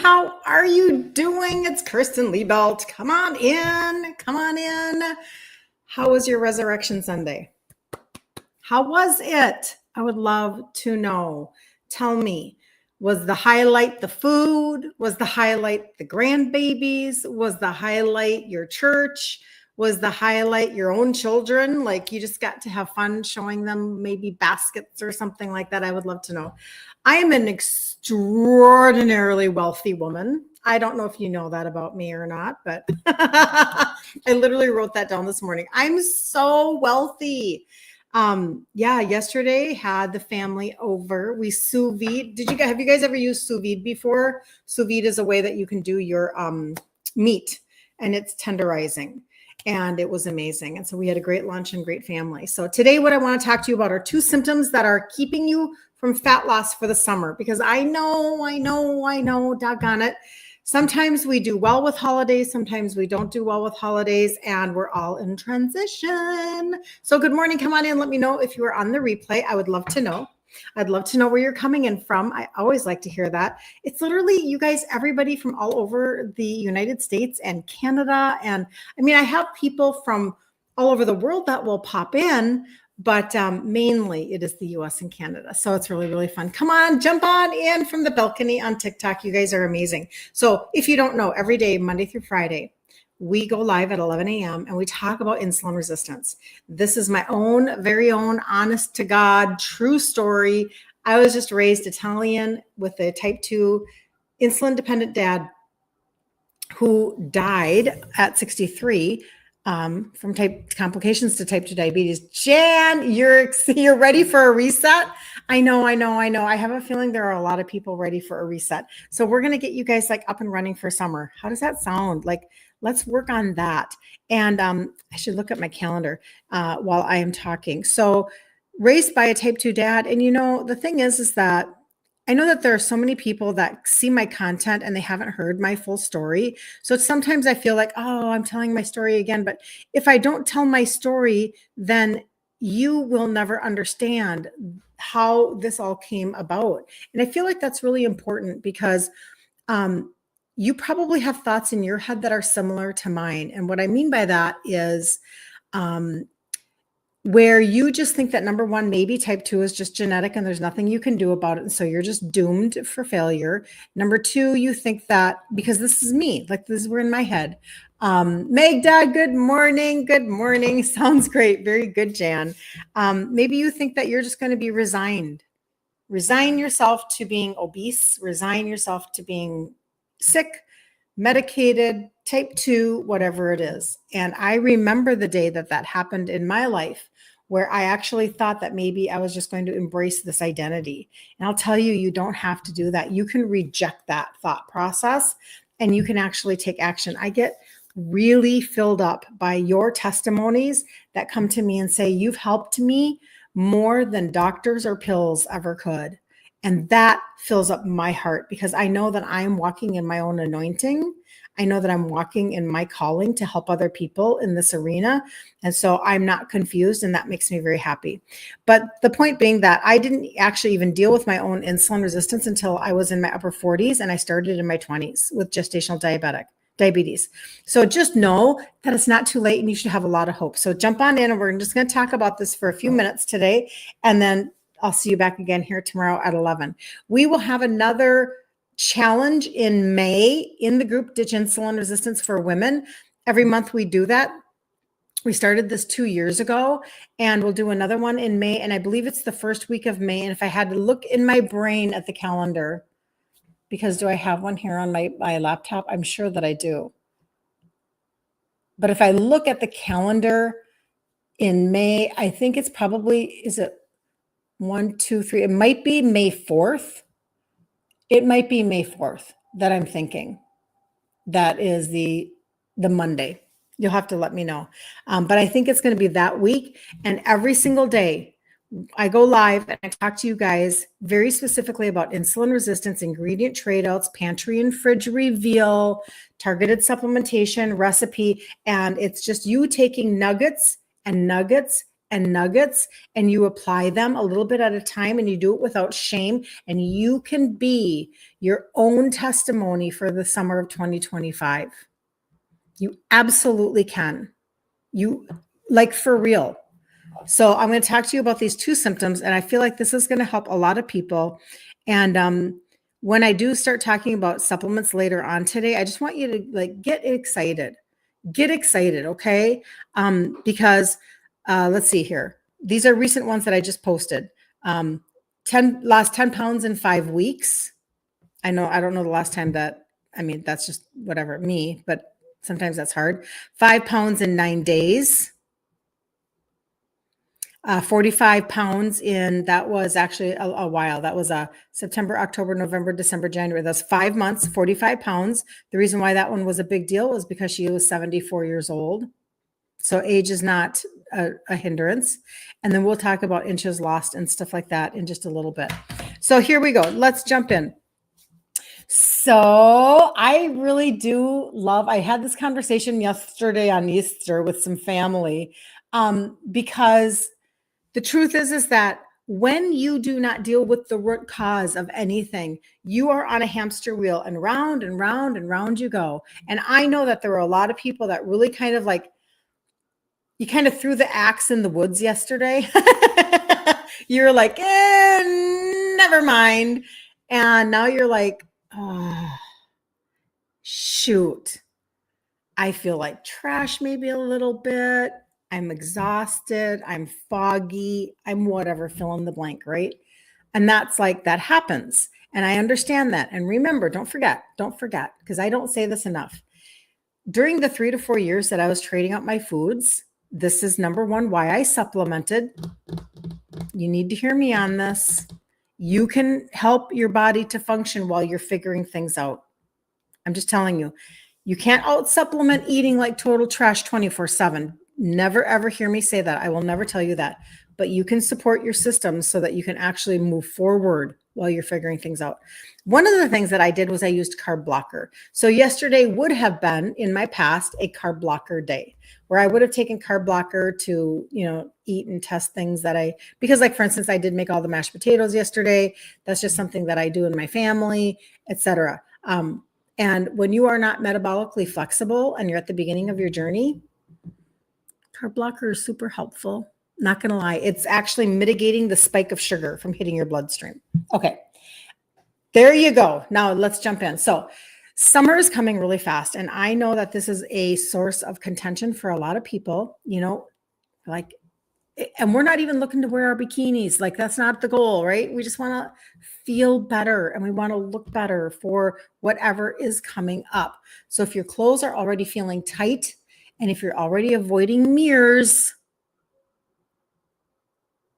How are you doing? It's Kirsten Liebelt. Come on in. Come on in. How was your Resurrection Sunday? How was it? I would love to know. Tell me, was the highlight the food? Was the highlight the grandbabies? Was the highlight your church? Was the highlight your own children? Like you just got to have fun showing them maybe baskets or something like that. I would love to know. I am an extraordinarily wealthy woman. I don't know if you know that about me or not, but I literally wrote that down this morning. I'm so wealthy. Yesterday had the family over. We sous vide. Have you guys ever used sous vide before? Sous vide is a way that you can do your meat, and it's tenderizing. And it was amazing. And so we had a great lunch and great family. So today, what I want to talk to you about are 2 symptoms that are keeping you from fat loss for the summer. Because I know, doggone it. Sometimes we do well with holidays. Sometimes we don't do well with holidays, and we're all in transition. So good morning. Come on in. Let me know if you are on the replay. I would love to know. I'd love to know where you're coming in from. I always like to hear that. It's literally you guys, everybody from all over the United States and Canada. And I mean, I have people from all over the world that will pop in, but mainly it is the US and Canada. So it's really, really fun. Come on, jump on in from the balcony on TikTok. You guys are amazing. So if you don't know, every day, Monday through Friday, we go live at 11 a.m. and we talk about insulin resistance. This is my own, very own, honest to God, true story. I was just raised Italian with a type 2 insulin dependent dad who died at 63 from complications to type 2 diabetes. Jan, you're ready for a reset? I know. I have a feeling there are a lot of people ready for a reset. So we're going to get you guys like up and running for summer. How does that sound? Like, let's work on that. And I should look at my calendar while I am talking. So raised by a type 2 dad. And the thing is that I know that there are so many people that see my content and they haven't heard my full story. So sometimes I feel like, oh, I'm telling my story again. But if I don't tell my story, then you will never understand how this all came about. And I feel like that's really important because you probably have thoughts in your head that are similar to mine. And what I mean by that is where you just think that number one, maybe type 2 is just genetic and there's nothing you can do about it. And so you're just doomed for failure. Number 2, you think that because this is me, like this, we're in my head. Magda, good morning. Good morning. Sounds great. Very good, Jan. Maybe you think that you're just going to be resigned. Resign yourself to being obese, resign yourself to being sick, medicated, type 2, whatever it is. And I remember the day that happened in my life where I actually thought that maybe I was just going to embrace this identity. And I'll tell you, you don't have to do that. You can reject that thought process and you can actually take action. I get really filled up by your testimonies that come to me and say, you've helped me more than doctors or pills ever could. And that fills up my heart because I know that I'm walking in my own anointing. I know that I'm walking in my calling to help other people in this arena. And so I'm not confused, and that makes me very happy. But the point being that I didn't actually even deal with my own insulin resistance until I was in my upper 40s, and I started in my 20s with gestational diabetes. So just know that it's not too late and you should have a lot of hope. So jump on in and we're just going to talk about this for a few minutes today. And then I'll see you back again here tomorrow at 11. We will have another challenge in May in the group Ditch Insulin Resistance for Women. Every month we do that. We started this 2 years ago and we'll do another one in May. And I believe it's the first week of May. And if I had to look in my brain at the calendar, because do I have one here on my laptop? I'm sure that I do. But if I look at the calendar in May, I think it's probably, is it 1, 2, 3? It might be May 4th. It might be May 4th that I'm thinking. That is the Monday. You'll have to let me know. But I think it's going to be that week. And every single day, I go live and I talk to you guys very specifically about insulin resistance, ingredient trade-outs, pantry and fridge reveal, targeted supplementation, recipe. And it's just you taking nuggets and nuggets and nuggets, and you apply them a little bit at a time, and you do it without shame, and you can be your own testimony for the summer of 2025. You absolutely can. You, like, for real. So I'm going to talk to you about these 2 symptoms, and I feel like this is going to help a lot of people. And when I do start talking about supplements later on today, I just want you to like get excited, okay? Because let's see here. These are recent ones that I just posted. 10 pounds in 5 weeks. I don't know the last time that, I mean, that's just whatever, me, but sometimes that's hard. 5 pounds in 9 days. 45 pounds that was actually a while. That was September, October, November, December, January. That's 5 months, 45 pounds. The reason why that one was a big deal was because she was 74 years old. So age is not a hindrance. And then we'll talk about inches lost and stuff like that in just a little bit. So here we go. Let's jump in. So I really do love, I had this conversation yesterday on Easter with some family because the truth is that when you do not deal with the root cause of anything, you are on a hamster wheel and round and round and round you go. And I know that there were a lot of people that really kind of like, you kind of threw the axe in the woods yesterday. You're like, never mind. And now you're like, oh, shoot. I feel like trash maybe a little bit. I'm exhausted. I'm foggy. I'm whatever, fill in the blank, right? And that's like, that happens. And I understand that. And remember, don't forget, because I don't say this enough. During the 3 to 4 years that I was trading up my foods, this is number one, why I supplemented. You need to hear me on this. You can help your body to function while you're figuring things out. I'm just telling you, you can't out supplement eating like total trash 24/7. Never, ever hear me say that. I will never tell you that. But you can support your system so that you can actually move forward while you're figuring things out. One of the things that I did was I used carb blocker. So yesterday would have been, in my past, a carb blocker day where I would have taken carb blocker to, eat and test things because like, for instance, I did make all the mashed potatoes yesterday. That's just something that I do in my family, etc. And when you are not metabolically flexible and you're at the beginning of your journey, carb blocker is super helpful. Not going to lie. It's actually mitigating the spike of sugar from hitting your bloodstream. Okay. There you go. Now let's jump in. So summer is coming really fast. And I know that this is a source of contention for a lot of people, like, and we're not even looking to wear our bikinis. Like, that's not the goal, right? We just want to feel better and we want to look better for whatever is coming up. So if your clothes are already feeling tight and if you're already avoiding mirrors,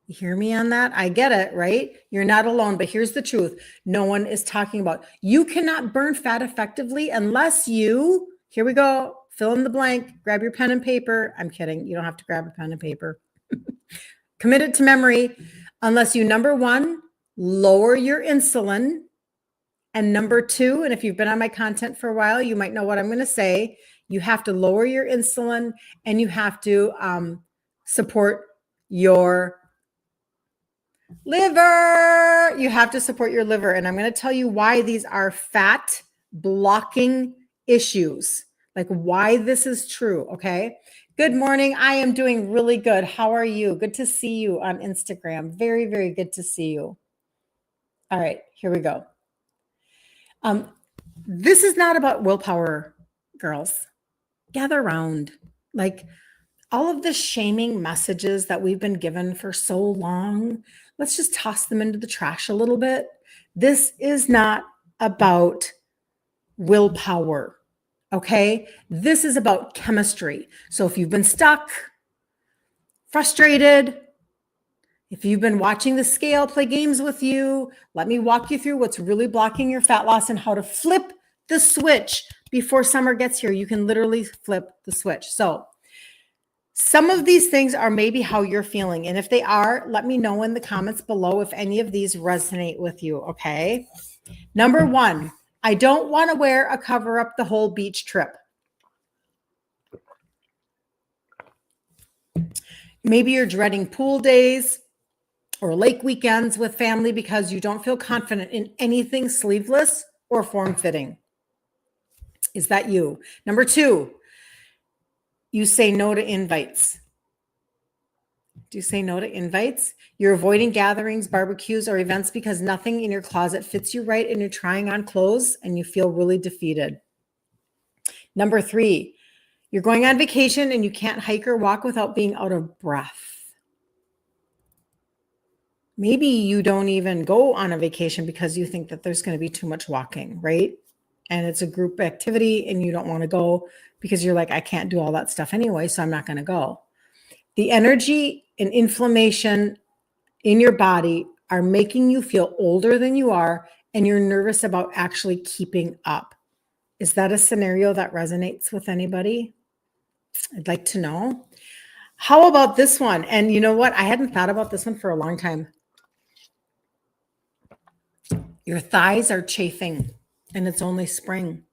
you hear me on that? I get it, right? You're not alone, but here's the truth. No one is talking about, you cannot burn fat effectively unless here we go, fill in the blank, grab your pen and paper. I'm kidding. You don't have to grab a pen and paper. Commit it to memory, unless you, number one, lower your insulin. And number two, and if you've been on my content for a while, you might know what I'm going to say. You have to lower your insulin and you have to support your liver. You have to support your liver. And I'm going to tell you why these are fat blocking issues, like why this is true. Okay. Good morning. I am doing really good. How are you? Good to see you on Instagram. Very, very good to see you. All right, here we go. This is not about willpower, girls. Gather around. Like, all of the shaming messages that we've been given for so long, let's just toss them into the trash a little bit. This is not about willpower. Okay, this is about chemistry. So if you've been stuck, frustrated, if you've been watching the scale play games with you, let me walk you through what's really blocking your fat loss and how to flip the switch before summer gets here. You can literally flip the switch. So some of these things are maybe how you're feeling. And if they are, let me know in the comments below if any of these resonate with you. Okay. Number one, I don't want to wear a cover up the whole beach trip. Maybe you're dreading pool days or lake weekends with family because you don't feel confident in anything sleeveless or form-fitting. Is that you? Number 2, you say no to invites. Do you say no to invites? You're avoiding gatherings, barbecues, or events because nothing in your closet fits you right and you're trying on clothes and you feel really defeated. Number 3, you're going on vacation and you can't hike or walk without being out of breath. Maybe you don't even go on a vacation because you think that there's going to be too much walking, right? And it's a group activity and you don't want to go because you're like, I can't do all that stuff anyway, so I'm not going to go. The energy and inflammation in your body are making you feel older than you are, and you're nervous about actually keeping up. Is that a scenario that resonates with anybody? I'd like to know. How about this one? And you know what? I hadn't thought about this one for a long time. Your thighs are chafing and it's only spring.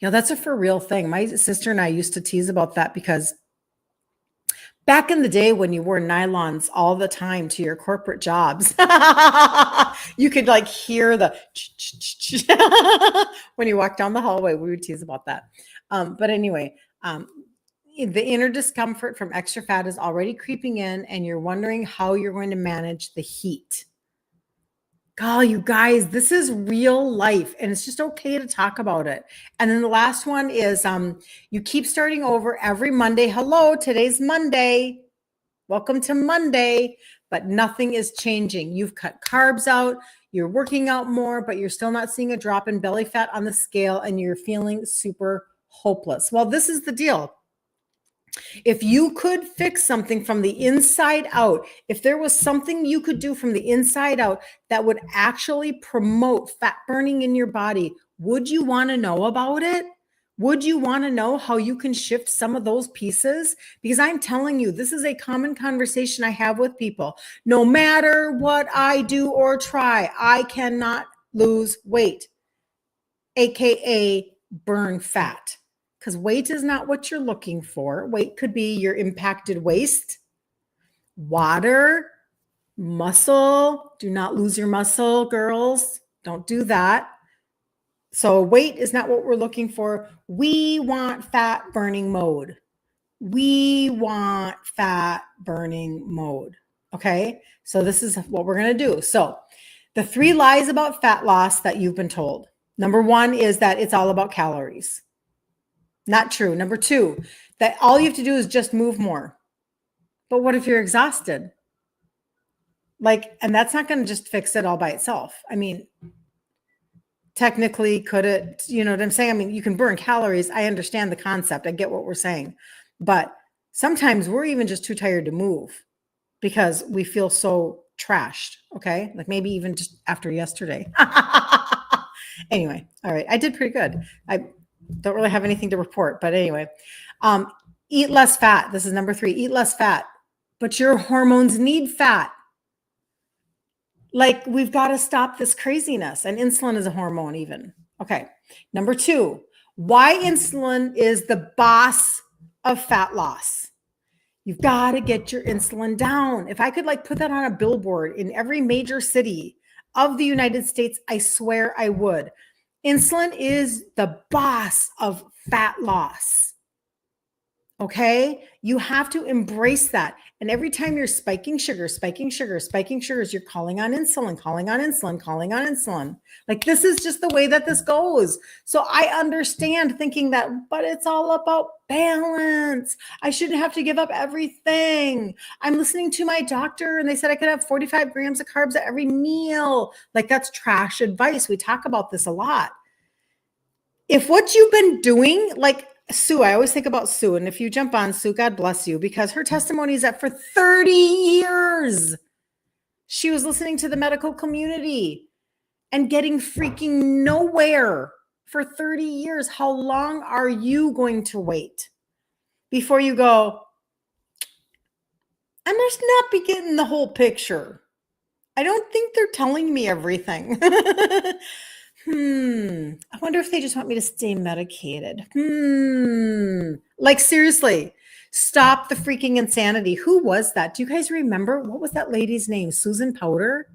That's a for real thing. My sister and I used to tease about that because back in the day when you wore nylons all the time to your corporate jobs, you could like hear the when you walk down the hallway. We would tease about that. But anyway, the inner discomfort from extra fat is already creeping in and you're wondering how you're going to manage the heat. Oh, you guys, this is real life and it's just okay to talk about it. And then the last one is you keep starting over every Monday. Hello, today's Monday. Welcome to Monday, but nothing is changing. You've cut carbs out, you're working out more, but you're still not seeing a drop in belly fat on the scale and you're feeling super hopeless. Well, this is the deal. If you could fix something from the inside out, if there was something you could do from the inside out that would actually promote fat burning in your body, would you want to know about it? Would you want to know how you can shift some of those pieces? Because I'm telling you, this is a common conversation I have with people. No matter what I do or try, I cannot lose weight, AKA burn fat. Because weight is not what you're looking for. Weight could be your impacted waist, water, muscle. Do not lose your muscle, girls. Don't do that. So weight is not what we're looking for. We want fat burning mode. We want fat burning mode. Okay. So this is what we're going to do. So the 3 lies about fat loss that you've been told. Number 1 is that it's all about calories. Not true. Number 2, that all you have to do is just move more. But what if you're exhausted? And that's not going to just fix it all by itself. I mean, technically, could it, you know what I'm saying? I mean, you can burn calories. I understand the concept. I get what we're saying. But sometimes we're even just too tired to move because we feel so trashed. Okay. Like maybe even just after yesterday. Anyway. All right. I did pretty good. I don't really have anything to report, but anyway, eat less fat. This is number 3, eat less fat, but your hormones need fat. We've got to stop this craziness, and insulin is a hormone even. Okay. Number 2, why insulin is the boss of fat loss. You've got to get your insulin down. If I could put that on a billboard in every major city of the United States, I swear I would. Insulin is the boss of fat loss. Okay? You have to embrace that. And every time you're spiking sugars, you're calling on insulin. This is just the way that this goes. So I understand thinking that, but it's all about balance. I shouldn't have to give up everything. I'm listening to my doctor and they said I could have 45 grams of carbs at every meal. That's trash advice. We talk about this a lot. If what you've been doing, Sue, I always think about Sue. And if you jump on Sue, God bless you, because her testimony is that for 30 years, she was listening to the medical community and getting freaking nowhere for 30 years. How long are you going to wait before you go, I must not be getting the whole picture? I don't think they're telling me everything. I wonder if they just want me to stay medicated. Seriously, Stop the freaking insanity. Who was that? Do you guys remember? What was that lady's name? Susan Powder?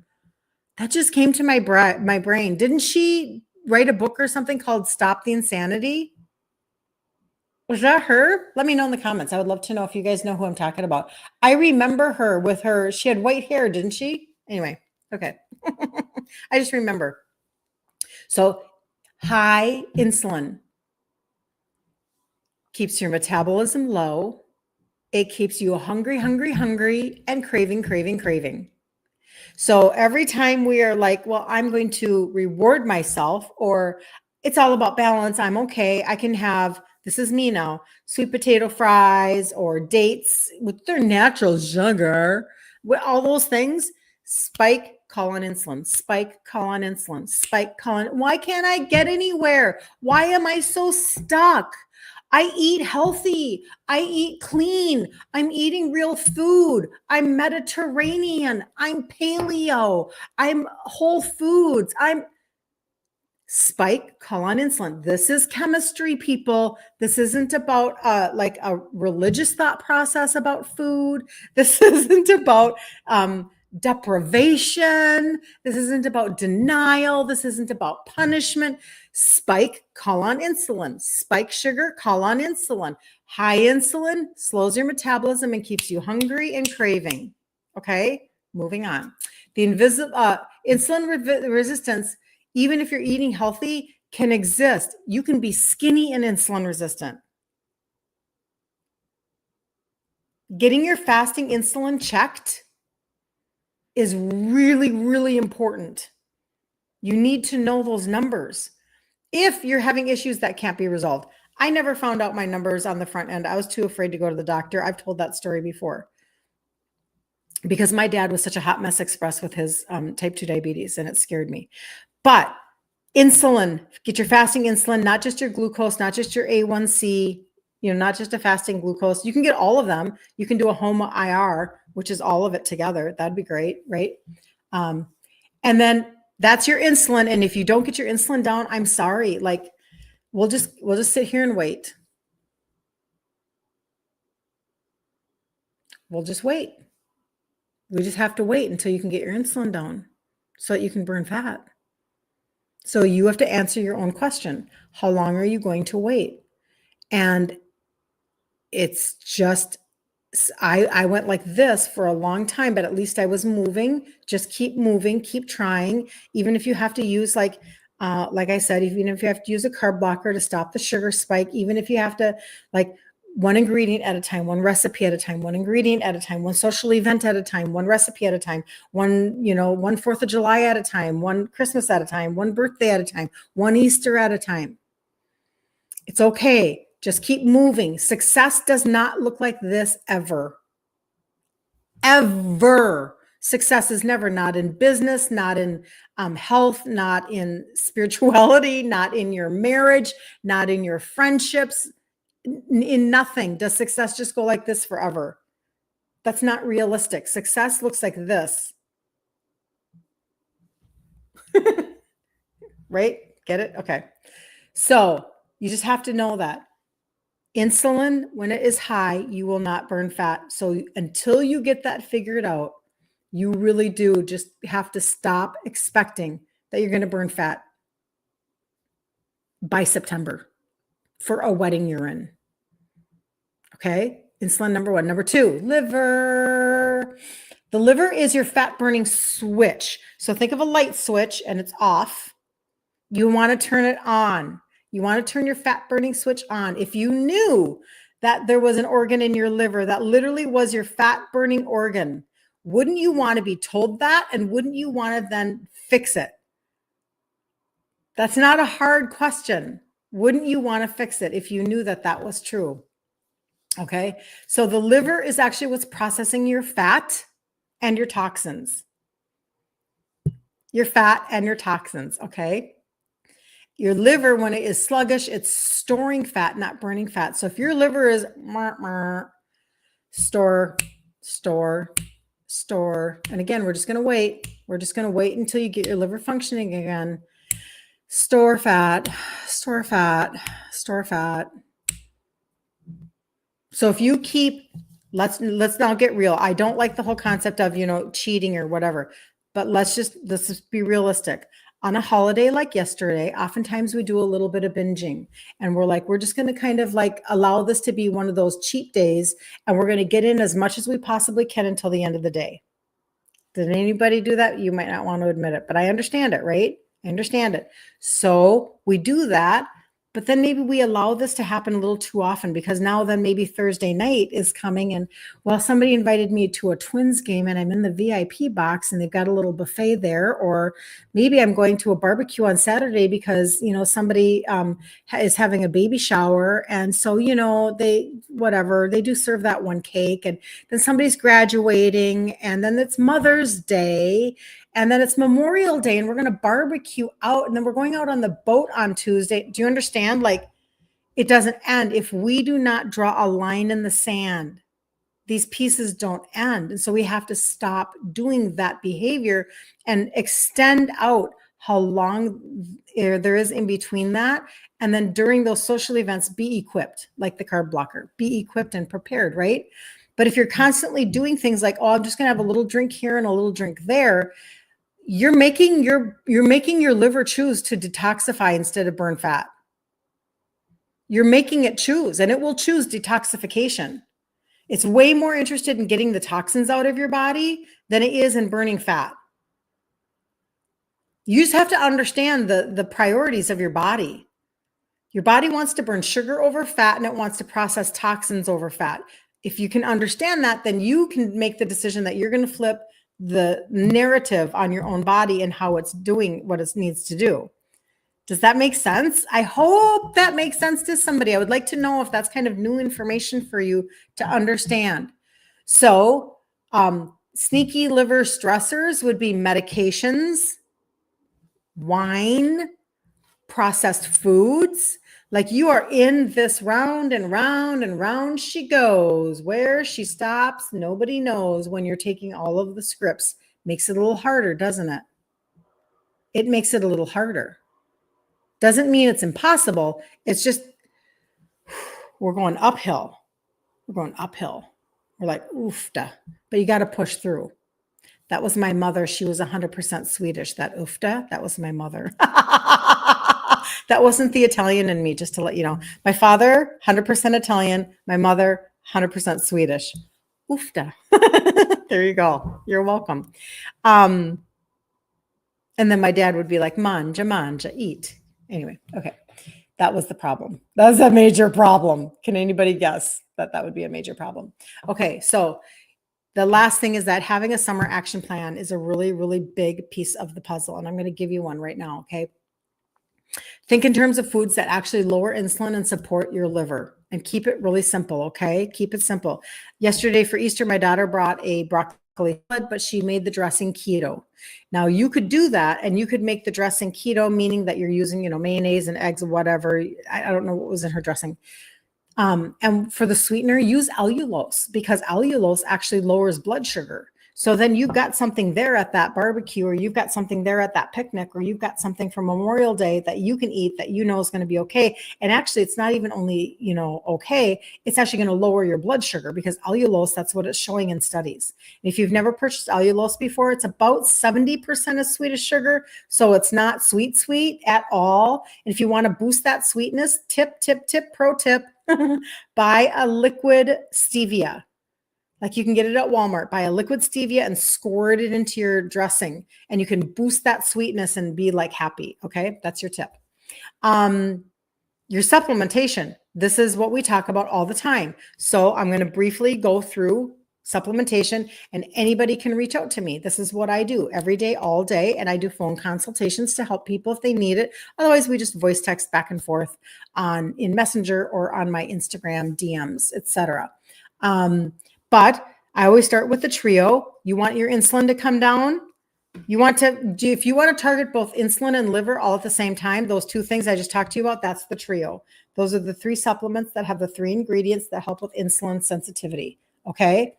That just came to my brain. Didn't she write a book or something called Stop the Insanity? Was that her? Let me know in the comments. I would love to know if you guys know who I'm talking about. I remember her with her, she had white hair, didn't she? Anyway, okay. I just remember. So high insulin keeps your metabolism low. It keeps you hungry, and craving. So every time we are like, well, I'm going to reward myself, or it's all about balance. I'm okay. I can have, this is me now, sweet potato fries or dates with their natural sugar, with all those things. Spike, call on insulin, spike, call on insulin, spike, call on. Why can't I get anywhere? Why am I so stuck? I eat healthy. I eat clean. I'm eating real food. I'm Mediterranean. I'm paleo. I'm whole foods. I'm spike, call on insulin. This is chemistry, people. This isn't about like a religious thought process about food. This isn't about deprivation. This isn't about denial. This isn't about punishment. Spike, call on insulin. Spike sugar, call on insulin. High insulin slows your metabolism and keeps you hungry and craving. Okay, moving on. The insulin resistance, even if you're eating healthy, can exist. You can be skinny and insulin resistant. Getting your fasting insulin checked is really, really important. You need to know those numbers if you're having issues that can't be resolved. I never found out my numbers on the front end. I was too afraid to go to the doctor. I've told that story before because my dad was such a hot mess express with his type 2 diabetes, and it scared me. But insulin, get your fasting insulin, not just your glucose, not just your A1C, not just a fasting glucose. You can get all of them. You can do a home IR, which is all of it together. That'd be great, right? And then that's your insulin. And if you don't get your insulin down, I'm sorry. Like we'll just sit here and wait. We'll just wait. We just have to wait until you can get your insulin down so that you can burn fat. So you have to answer your own question. How long are you going to wait? And it's just, I went like this for a long time, but at least I was moving. Just keep moving, keep trying. Even if you have to use like I said, even if you have to use a carb blocker to stop the sugar spike, even if you have to like one ingredient at a time, one recipe at a time, one ingredient at a time, one social event at a time, one recipe at a time, one 4th of July at a time, one Christmas at a time, one birthday at a time, one Easter at a time. It's okay. Just keep moving. Success does not look like this ever. Ever. Success is never, not in business, not in health, not in spirituality, not in your marriage, not in your friendships. In nothing does success just go like this forever. That's not realistic. Success looks like this. Right? Get it? Okay. So you just have to know that insulin, when it is high, you will not burn fat. So until you get that figured out, you really do just have to stop expecting that you're going to burn fat by September for a wedding you're in. Okay. Insulin, number one. Number two, liver. The liver is your fat burning switch. So think of a light switch and it's off. You want to turn it on. You want to turn your fat burning switch on. If you knew that there was an organ in your liver that literally was your fat burning organ, wouldn't you want to be told that? And wouldn't you want to then fix it? That's not a hard question. Wouldn't you want to fix it if you knew that that was true? Okay. So the liver is actually what's processing your fat and your toxins. Your fat and your toxins. Okay. Your liver, when it is sluggish, it's storing fat, not burning fat. So if your liver is store, and again, we're just going to wait. We're just going to wait until you get your liver functioning again. Store fat. So So if you keep, let's now get real. I don't like the whole concept of, cheating or whatever, but let's just be realistic. On a holiday like yesterday, oftentimes we do a little bit of binging, and we're just going to kind of like allow this to be one of those cheat days, and we're going to get in as much as we possibly can until the end of the day. Did anybody do that? You might not want to admit it, but I understand it, right? I understand it. So we do that, but then maybe we allow this to happen a little too often, because now then maybe Thursday night is coming and, well, somebody invited me to a Twins game and I'm in the VIP box and they've got a little buffet there. Or maybe I'm going to a barbecue on Saturday because, somebody is having a baby shower. And so, they do serve that one cake, and then somebody's graduating, and then it's Mother's Day. And then it's Memorial Day, and we're going to barbecue out, and then we're going out on the boat on Tuesday. Do you understand? Like, it doesn't end. If we do not draw a line in the sand, these pieces don't end. And so we have to stop doing that behavior and extend out how long there is in between that. And then during those social events, be equipped, like the carb blocker. Be equipped and prepared, right? But if you're constantly doing things like, oh, I'm just going to have a little drink here and a little drink there, you're making your liver choose to detoxify instead of burn fat. You're making it choose, and it will choose detoxification. It's way more interested in getting the toxins out of your body than it is in burning fat. You just have to understand the priorities of your body. Your body wants to burn sugar over fat, and it wants to process toxins over fat. If you can understand that, then you can make the decision that you're going to flip the narrative on your own body and how it's doing what it needs to do. Does that make sense? I hope that makes sense to somebody. I would like to know if that's kind of new information for you to understand. So, sneaky liver stressors would be medications, wine, processed foods. Like, you are in this round and round and round she goes. Where she stops, nobody knows when you're taking all of the scripts. Makes it a little harder, doesn't it? It makes it a little harder. Doesn't mean it's impossible. It's just, we're going uphill. We're going uphill. We're like, oofta. But you got to push through. That was my mother. She was 100% Swedish. That oofta, that was my mother. That wasn't the Italian in me, just to let you know. My father, 100% Italian. My mother, 100% Swedish. Oofta. There you go. You're welcome. And then my dad would be like, manja, eat. Anyway, okay. That was the problem. That was a major problem. Can anybody guess that would be a major problem? Okay, so the last thing is that having a summer action plan is a really, really big piece of the puzzle. And I'm going to give you one right now, okay? Think in terms of foods that actually lower insulin and support your liver, and keep it really simple, okay? Keep it simple. Yesterday for Easter, my daughter brought a broccoli salad, but she made the dressing keto. Now you could do that, and you could make the dressing keto, meaning that you're using, mayonnaise and eggs or whatever. I don't know what was in her dressing. And for the sweetener, use allulose, because allulose actually lowers blood sugar. So then you've got something there at that barbecue, or you've got something there at that picnic, or you've got something for Memorial Day that you can eat that is going to be okay. And actually, it's not even only, okay, it's actually going to lower your blood sugar, because allulose, that's what it's showing in studies. And if you've never purchased allulose before, it's about 70% of sweetest sugar. So it's not sweet at all. And if you want to boost that sweetness, pro tip, buy a liquid stevia. Like, you can get it at Walmart. Buy a liquid stevia and squirt it into your dressing, and you can boost that sweetness and be like happy. Okay, that's your tip. Your supplementation. This is what we talk about all the time. So I'm going to briefly go through supplementation, and anybody can reach out to me. This is what I do every day, all day, and I do phone consultations to help people if they need it. Otherwise, we just voice text back and forth in Messenger or on my Instagram DMs, etc. But I always start with the trio. You want your insulin to come down. If you want to target both insulin and liver all at the same time, those two things I just talked to you about, that's the trio. Those are the 3 supplements that have the 3 ingredients that help with insulin sensitivity. Okay.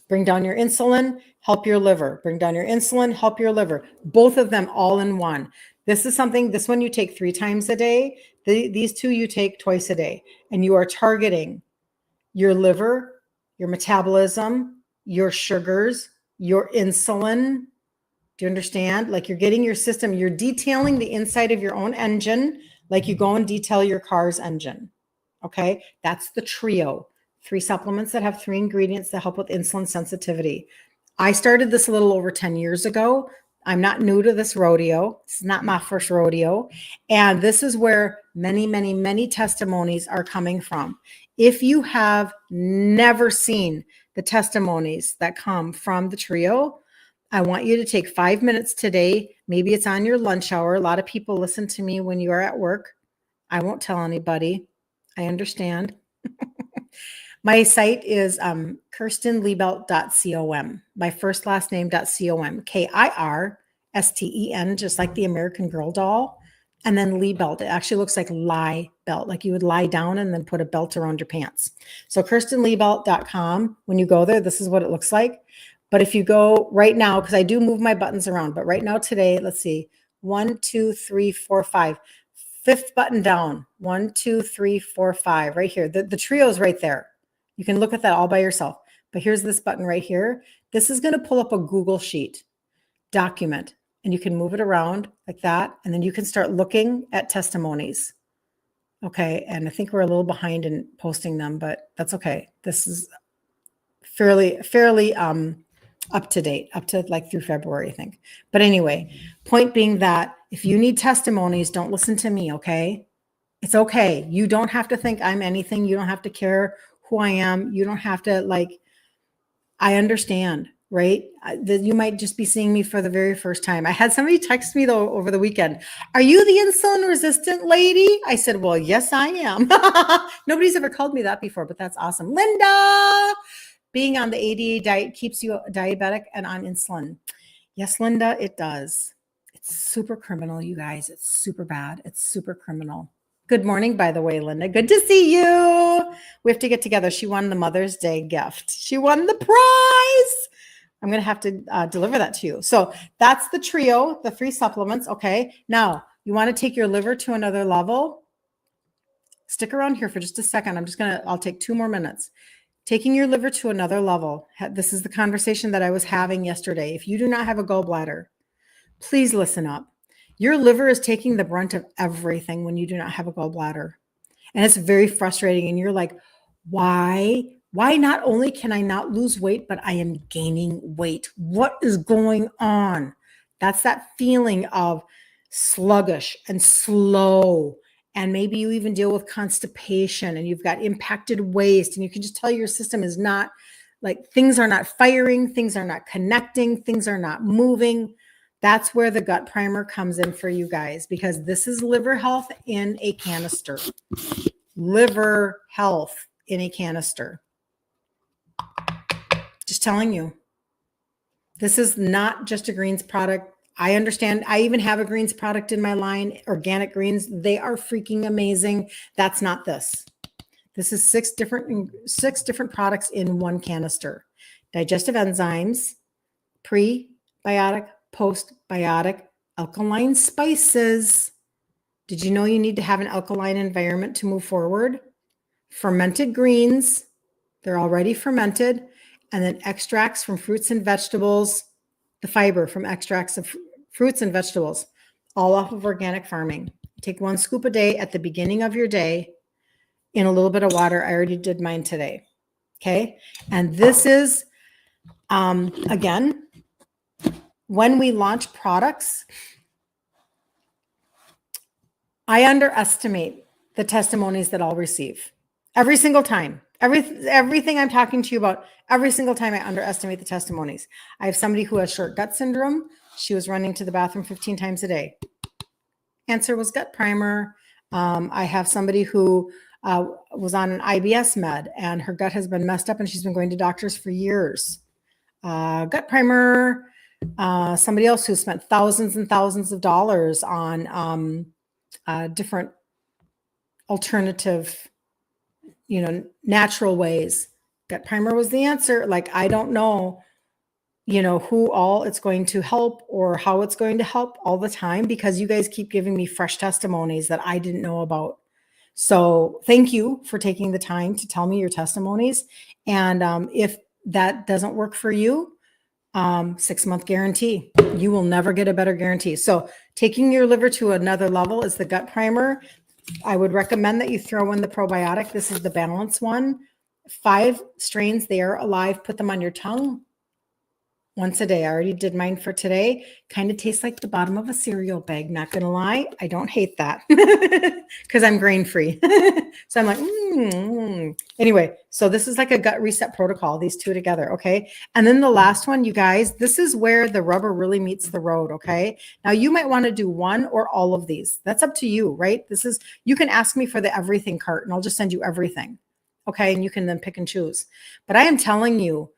Bring down your insulin, help your liver. Bring down your insulin, help your liver. Both of them all in one. This one you take 3 times a day. These 2 you take twice a day, and you are targeting your liver, your metabolism, your sugars, your insulin. Do you understand? Like you're getting your system, you're detailing the inside of your own engine, like you go and detail your car's engine. Okay. That's the trio. 3 supplements that have 3 ingredients that help with insulin sensitivity. I started this a little over 10 years ago. I'm not new to this rodeo. This is not my first rodeo. And this is where many, many, many testimonies are coming from. If you have never seen the testimonies that come from the trio, I want you to take 5 minutes today. Maybe it's on your lunch hour. A lot of people listen to me when you are at work. I won't tell anybody. I understand. My site is kirstenliebelt.com. My first last name.com. KIRSTEN, just like the American Girl doll. And then Liebelt. It actually looks like lie belt, like you would lie down and then put a belt around your pants. So kirstenliebelt.com. When you go there, this is what it looks like. But if you go right now, because I do move my buttons around, but right now today, let's see, 1, 2, 3, 4, 5. 5th button down, 1, 2, 3, 4, 5, right here. The trio is right there. You can look at that all by yourself. But here's this button right here. This is going to pull up a Google Sheet document, and you can move it around like that. And then you can start looking at testimonies. Okay. And I think we're a little behind in posting them, but that's okay. This is fairly up to date, up to like through February, I think. But anyway, point being that if you need testimonies, don't listen to me, okay? It's okay. You don't have to think I'm anything. You don't have to care who I am. You don't have to I understand, right? That you might just be seeing me for the very first time. I had somebody text me though over the weekend. Are you the insulin resistant lady? I said, well, yes, I am. Nobody's ever called me that before, but that's awesome. Linda! Being on the ADA diet keeps you diabetic and on insulin. Yes, Linda, it does. It's super criminal, you guys. It's super bad. It's super criminal. Good morning, by the way, Linda. Good to see you. We have to get together. She won the Mother's Day gift. She won the prize. I'm going to have to deliver that to you. So that's the trio, the 3 supplements. Okay. Now, you want to take your liver to another level? Stick around here for just a second. I'll take 2 more minutes. Taking your liver to another level. This is the conversation that I was having yesterday. If you do not have a gallbladder, please listen up. Your liver is taking the brunt of everything when you do not have a gallbladder. And it's very frustrating. And you're like, why? Why not only can I not lose weight, but I am gaining weight? What is going on? That's that feeling of sluggish and slow. And maybe you even deal with constipation and you've got impacted waist, and you can just tell your system is not like, things are not firing, things are not connecting, things are not moving. That's where the gut primer comes in for you guys, because this is liver health in a canister. Liver health in a canister. Just telling you. This is not just a greens product. I understand. I even have a greens product in my line, organic greens. They are freaking amazing. That's not this. This is 6 different products in one canister. Digestive enzymes, prebiotic, postbiotic, alkaline spices. Did you know you need to have an alkaline environment to move forward? Fermented greens. They're already fermented. And then extracts from fruits and vegetables, the fiber from extracts of fruits and vegetables, all off of organic farming. Take 1 scoop a day at the beginning of your day in a little bit of water. I already did mine today. Okay. And this is, again, when we launch products, I underestimate the testimonies that I'll receive every single time. Everything I'm talking to you about, every single time I underestimate the testimonies. I have somebody who has short gut syndrome. She was running to the bathroom 15 times a day. Answer was gut primer. I have somebody who was on an IBS med and her gut has been messed up and she's been going to doctors for years. Gut primer. Somebody else who spent thousands and thousands of dollars on different alternative, natural ways. Gut primer was the answer. Like, I don't know, who all it's going to help or how it's going to help all the time, because you guys keep giving me fresh testimonies that I didn't know about. So thank you for taking the time to tell me your testimonies. And if that doesn't work for you, 6-month guarantee. You will never get a better guarantee. So taking your liver to another level is the gut primer. I would recommend that you throw in the probiotic. This is the balance one. 5 strains, they are alive. Put them on your tongue once a day. I already did mine for today. Kind of tastes like the bottom of a cereal bag. Not going to lie. I don't hate that because I'm grain free. So I'm like, Anyway, so this is like a gut reset protocol, these two together. Okay. And then the last one, you guys, this is where the rubber really meets the road. Okay. Now you might want to do one or all of these. That's up to you, right? You can ask me for the everything cart and I'll just send you everything. Okay. And you can then pick and choose. But I am telling you,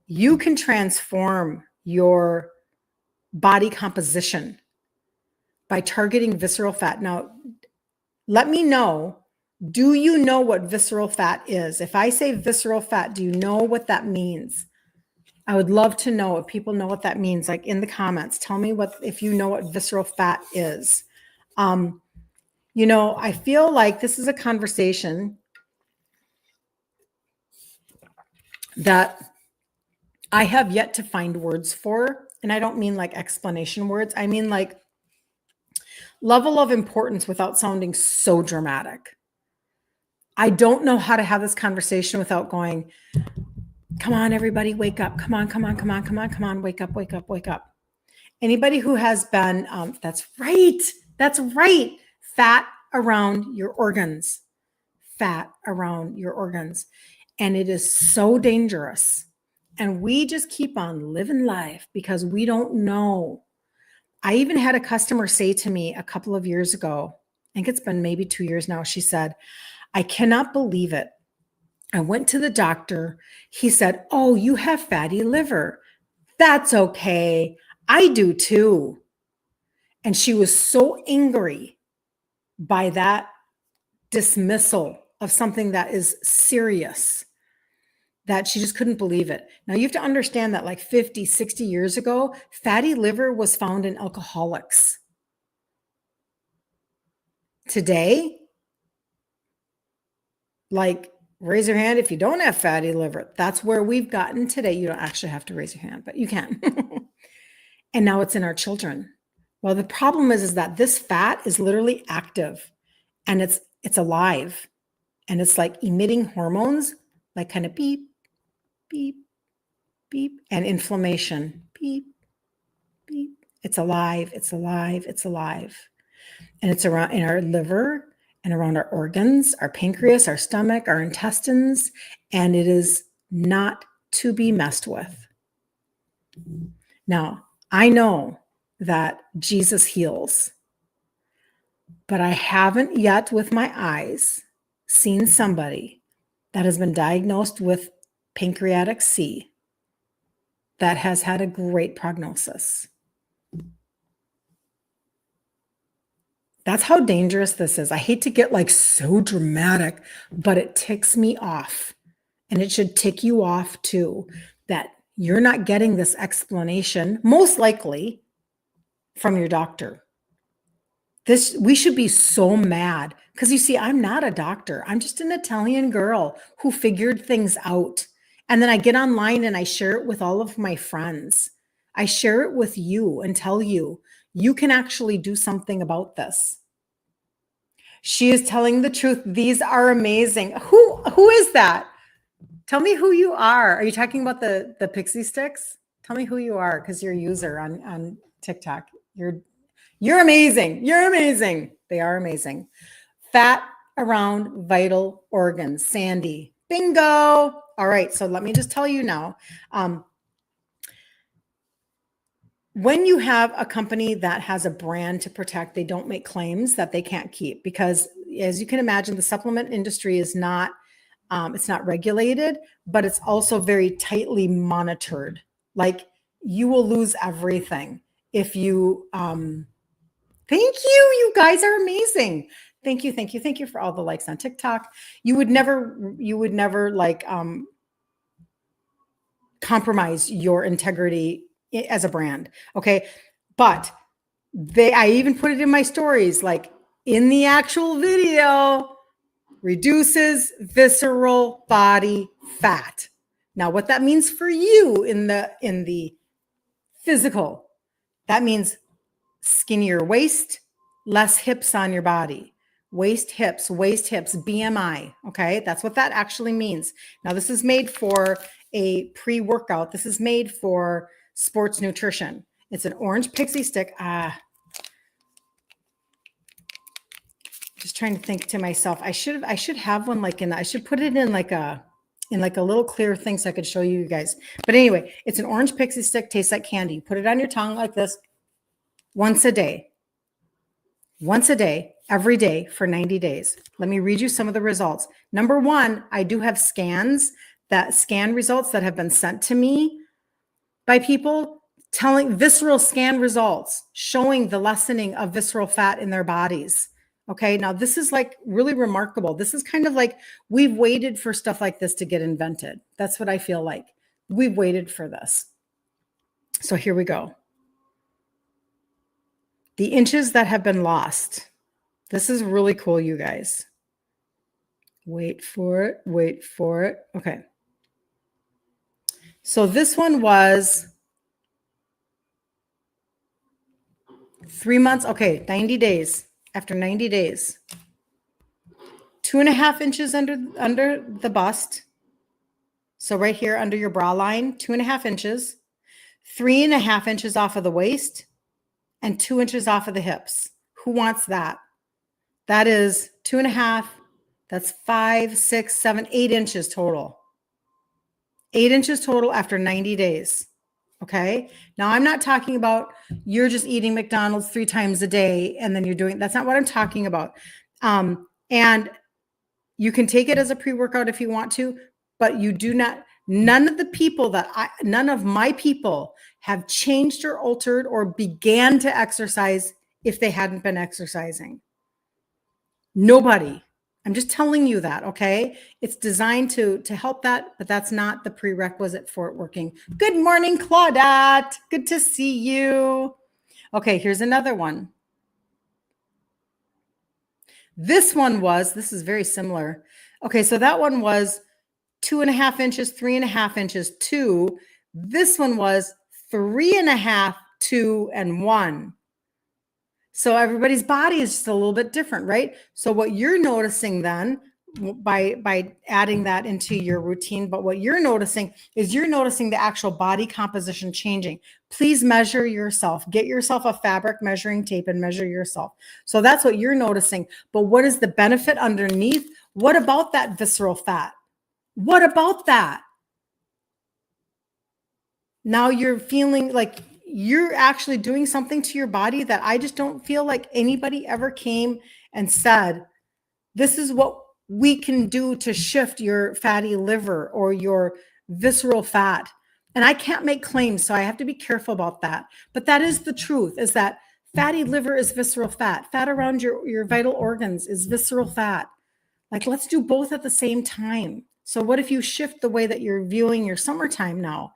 you can transform your body composition by targeting visceral fat. Now, let me know, do you know what visceral fat is? If I say visceral fat, do you know what that means? I would love to know if people know what that means, like in the comments. Tell me if you know what visceral fat is. I feel like this is a conversation that I have yet to find words for, and I don't mean like explanation words. I mean like level of importance without sounding so dramatic. I don't know how to have this conversation without going, come on, everybody, wake up. Come on, wake up, wake up, wake up. Anybody who has been, that's right. Fat around your organs. And it is so dangerous. And we just keep on living life because we don't know. I even had a customer say to me a couple of years ago, I think it's been maybe 2 years now. She said, I cannot believe it. I went to the doctor. He said, oh, you have fatty liver. That's okay. I do too. And she was so angry by that dismissal of something that is serious that she just couldn't believe it. Now you have to understand that like 50, 60 years ago, fatty liver was found in alcoholics. Today, like raise your hand if you don't have fatty liver. That's where we've gotten today. You don't actually have to raise your hand, but you can. And now it's in our children. Well, the problem is that this fat is literally active and it's alive and it's like emitting hormones, like kind of beep, beep, beep, and inflammation, beep, beep. It's alive. And it's around in our liver and around our organs, our pancreas, our stomach, our intestines, and it is not to be messed with. Now, I know that Jesus heals, but I haven't yet with my eyes seen somebody that has been diagnosed with pancreatic C that has had a great prognosis. That's how dangerous this is. I hate to get like so dramatic, but it ticks me off. And it should tick you off too, that you're not getting this explanation, most likely from your doctor. We should be so mad because you see, I'm not a doctor. I'm just an Italian girl who figured things out. And then I get online and I share it with all of my friends. I share it with you and tell you, you can actually do something about this. She is telling the truth. These are amazing. Who is that? Tell me who you are. Are you talking about the pixie sticks? Tell me who you are because you're a user on TikTok. You're amazing. You're amazing. They are amazing. Fat around vital organs. Sandy. Bingo. All right. So let me just tell you now. When you have a company that has a brand to protect, they don't make claims that they can't keep because, as you can imagine, the supplement industry is not, it's not regulated, but it's also very tightly monitored. Like you will lose everything if you, thank you. You guys are amazing. Thank you for all the likes on TikTok. You would never like, compromise your integrity as a brand. Okay. But I even put it in my stories, like in the actual video, reduces visceral body fat. Now, what that means for you in the physical, that means skinnier waist, less hips on your body. Waist, hips, BMI. Okay. That's what that actually means. Now, this is made for a pre-workout. This is made for sports nutrition. It's an orange pixie stick. Just trying to think to myself, I should have one like I should put it in like a little clear thing so I could show you guys. But anyway, it's an orange pixie stick, tastes like candy. You put it on your tongue like this once a day, every day for 90 days. Let me read you some of the results. Number one, I do have scan results that have been sent to me by people telling visceral scan results showing the lessening of visceral fat in their bodies. Okay, now this is like really remarkable. This is kind of like we've waited for stuff like this to get invented. That's what I feel like. We've waited for this. So here we go. The inches that have been lost. This is really cool, you guys. Wait for it. Okay. So this one was 3 months. Okay, 90 days. After 90 days, 2.5 inches under the bust. So right here under your bra line, 2.5 inches, 3.5 inches off of the waist, and 2 inches off of the hips. Who wants that? That is 2.5. That's 5, 6, 7, 8 inches total. 8 inches total after 90 days. Okay. Now I'm not talking about you're just eating McDonald's 3 times a day and then you're doing, that's not what I'm talking about. And you can take it as a pre-workout if you want to, but you do not, none of my people have changed or altered or began to exercise if they hadn't been exercising. Nobody. I'm just telling you that, okay? It's designed to help that, but that's not the prerequisite for it working. Good morning, Claudette. Good to see you. Okay, here's another one. This is very similar. Okay, so that one was 2.5 inches, 3.5 inches, 2. This one was 3.5, 2, and 1. So everybody's body is just a little bit different, right? So what you're noticing then by adding that into your routine, but what you're noticing is you're noticing the actual body composition changing. Please measure yourself. Get yourself a fabric measuring tape and measure yourself. So that's what you're noticing. But what is the benefit underneath? What about that visceral fat? What about that? Now you're feeling like you're actually doing something to your body that I just don't feel like anybody ever came and said, this is what we can do to shift your fatty liver or your visceral fat. And I can't make claims, so I have to be careful about that. But that is the truth, is that fatty liver is visceral fat. Fat around your vital organs is visceral fat. Like, let's do both at the same time. So what if you shift the way that you're viewing your summertime now?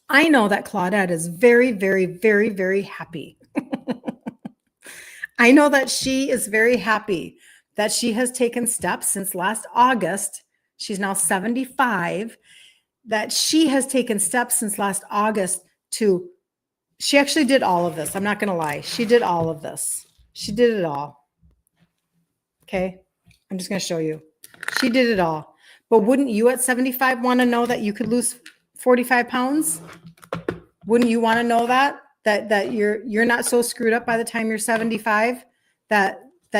I know that Claudette is very, very, very, very happy. I know that she is very happy that she has taken steps since last August. She's now 75. That she has taken steps since last August she actually did all of this. I'm not going to lie. She did all of this. She did it all. Okay. I'm just going to show you. She did it all. But wouldn't you at 75 want to know that you could lose 45 pounds? Wouldn't you want to know that you're not so screwed up by the time you're 75 that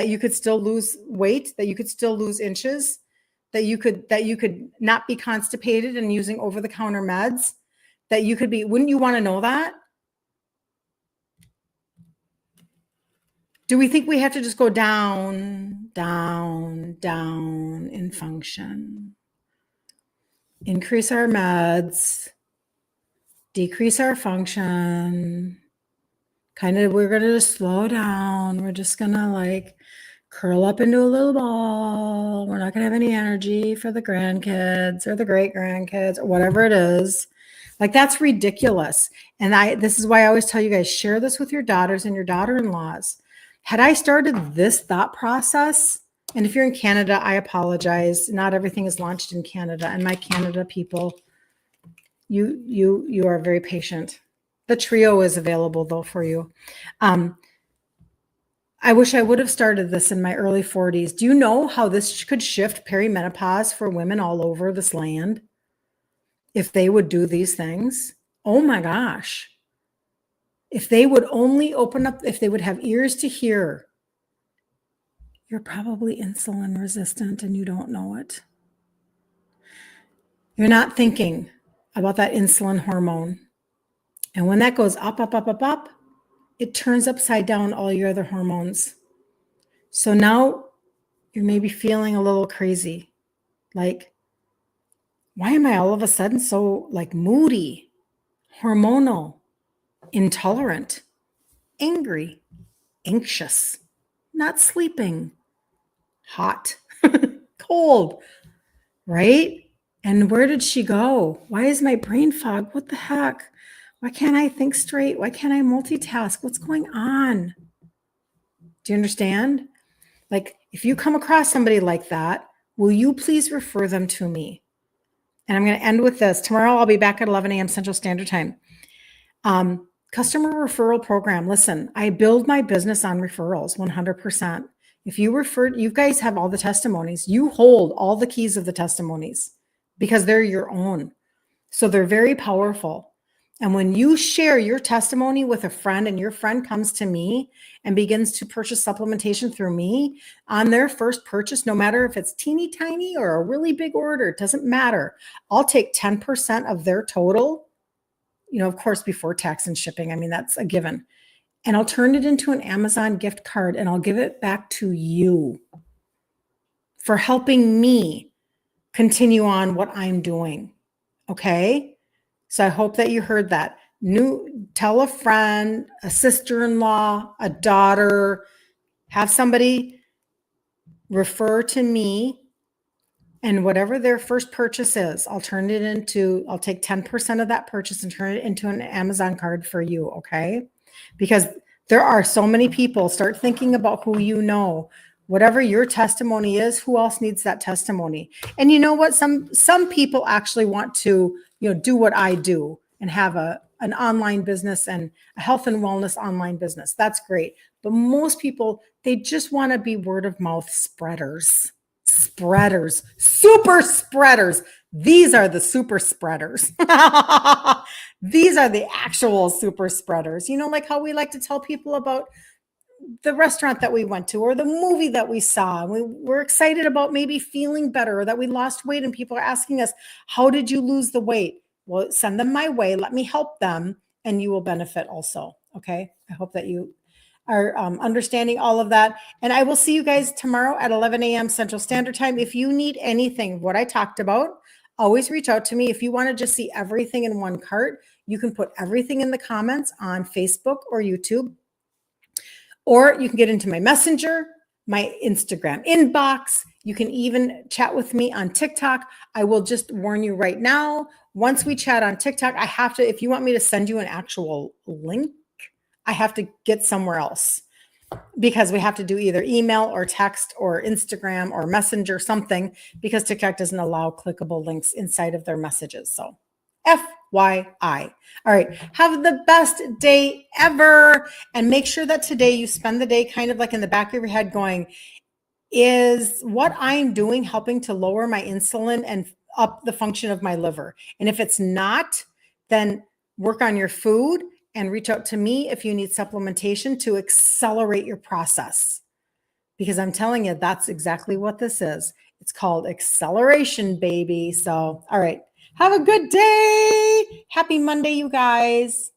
you could still lose weight, that you could still lose inches, that you could not be constipated and using over-the-counter meds, that you could be, wouldn't you want to know that? Do we think we have to just go down, down, down in function? Increase our meds, decrease our function. We're going to just slow down. We're just going to like curl up into a little ball. We're not going to have any energy for the grandkids or the great grandkids or whatever it is. Like, that's ridiculous. And this is why I always tell you guys, share this with your daughters and your daughter-in-laws. Had I started this thought process, and if you're in Canada, I apologize. Not everything is launched in Canada, and my Canada people, you are very patient. The trio is available though for you. I wish I would have started this in my early 40s. Do you know how this could shift perimenopause for women all over this land? If they would do these things, oh my gosh. If they would only open up, if they would have ears to hear, you're probably insulin resistant and you don't know it. You're not thinking about that insulin hormone. And when that goes up, up, up, up, up, it turns upside down all your other hormones. So now you're maybe feeling a little crazy. Like, why am I all of a sudden so like moody, hormonal, intolerant, angry, anxious, not sleeping, hot, cold, right? And where did she go? Why is my brain fog? What the heck? Why can't I think straight? Why can't I multitask? What's going on? Do you understand? Like, if you come across somebody like that, will you please refer them to me? And I'm going to end with this. Tomorrow I'll be back at 11 a.m. Central Standard Time. Customer referral program. Listen, I build my business on referrals 100%. If you refer, you guys have all the testimonies. You hold all the keys of the testimonies because they're your own. So they're very powerful. And when you share your testimony with a friend and your friend comes to me and begins to purchase supplementation through me on their first purchase, no matter if it's teeny tiny or a really big order, it doesn't matter. I'll take 10% of their total, of course, before tax and shipping. I mean, that's a given. And I'll turn it into an Amazon gift card and I'll give it back to you for helping me continue on what I'm doing. Okay? So I hope that you heard that. Tell a friend, a sister-in-law, a daughter, have somebody refer to me, and whatever their first purchase is, I'll take 10% of that purchase and turn it into an Amazon card for you, okay? Because there are so many people. Start thinking about who you know. Whatever your testimony is, who else needs that testimony? And you know what? Some people actually want to, do what I do and have an online business and a health and wellness online business. That's great. But most people, they just want to be word of mouth spreaders, super spreaders. These are the super spreaders. These are the actual super spreaders. Like how we like to tell people about the restaurant that we went to or the movie that we saw. We're excited about maybe feeling better or that we lost weight and people are asking us, how did you lose the weight? Well, send them my way. Let me help them and you will benefit also. Okay. I hope that you are understanding all of that. And I will see you guys tomorrow at 11 a.m. Central Standard Time. If you need anything, what I talked about, always reach out to me. If you want to just see everything in one cart, you can put everything in the comments on Facebook or YouTube. Or you can get into my messenger, my Instagram inbox. You can even chat with me on TikTok. I will just warn you right now, once we chat on TikTok, if you want me to send you an actual link, I have to get somewhere else because we have to do either email or text or Instagram or messenger, something, because TikTok doesn't allow clickable links inside of their messages. So FYI. All right. Have the best day ever. And make sure that today you spend the day kind of like in the back of your head going, is what I'm doing helping to lower my insulin and up the function of my liver? And if it's not, then work on your food and reach out to me if you need supplementation to accelerate your process. Because I'm telling you, that's exactly what this is. It's called acceleration, baby. So, all right. Have a good day. Happy Monday, you guys.